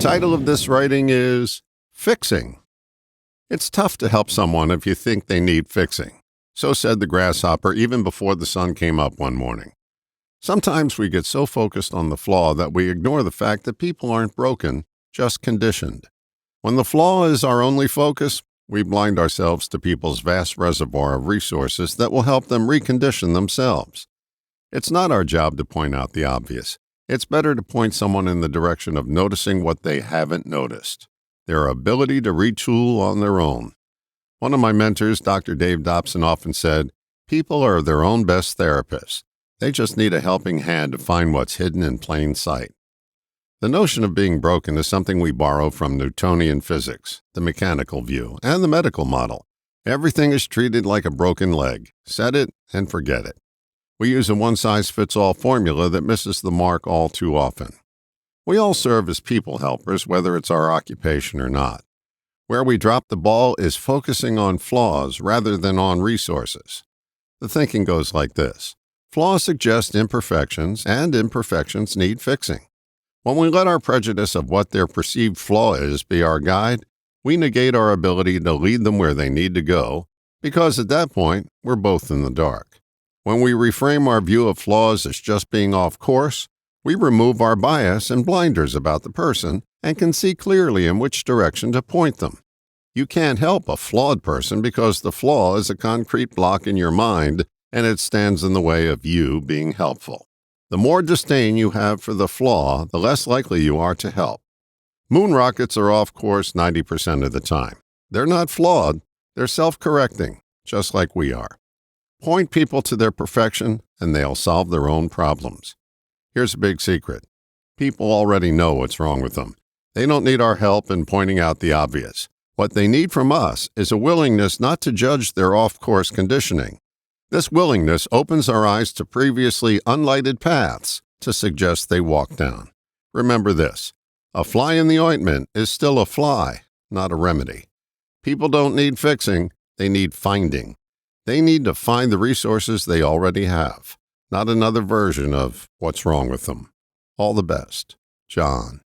title of this writing is Fixing. It's tough to help someone if you think they need fixing. So said the grasshopper even before the sun came up one morning. Sometimes we get so focused on the flaw that we ignore the fact that people aren't broken, just conditioned. When the flaw is our only focus, we blind ourselves to people's vast reservoir of resources that will help them recondition themselves. It's not our job to point out the obvious. It's better to point someone in the direction of noticing what they haven't noticed, their ability to retool on their own. One of my mentors, Dr. Dave Dobson, often said, people are their own best therapists. They just need a helping hand to find what's hidden in plain sight. The notion of being broken is something we borrow from Newtonian physics, the mechanical view, and the medical model. Everything is treated like a broken leg. Set it and forget it. We use a one-size-fits-all formula that misses the mark all too often. We all serve as people helpers, whether it's our occupation or not. Where we drop the ball is focusing on flaws rather than on resources. The thinking goes like this. Flaws suggest imperfections, and imperfections need fixing. When we let our prejudice of what their perceived flaw is be our guide, we negate our ability to lead them where they need to go, because at that point, we're both in the dark. When we reframe our view of flaws as just being off course, we remove our bias and blinders about the person and can see clearly in which direction to point them. You can't help a flawed person because the flaw is a concrete block in your mind and it stands in the way of you being helpful. The more disdain you have for the flaw, the less likely you are to help. Moon rockets are off course 90% of the time. They're not flawed, they're self-correcting, just like we are. Point people to their perfection and they'll solve their own problems. Here's a big secret. People already know what's wrong with them. They don't need our help in pointing out the obvious. What they need from us is a willingness not to judge their off-course conditioning. This willingness opens our eyes to previously unlighted paths to suggest they walk down. Remember this, a fly in the ointment is still a fly, not a remedy. People don't need fixing, they need finding. They need to find the resources they already have, not another version of what's wrong with them. All the best, John.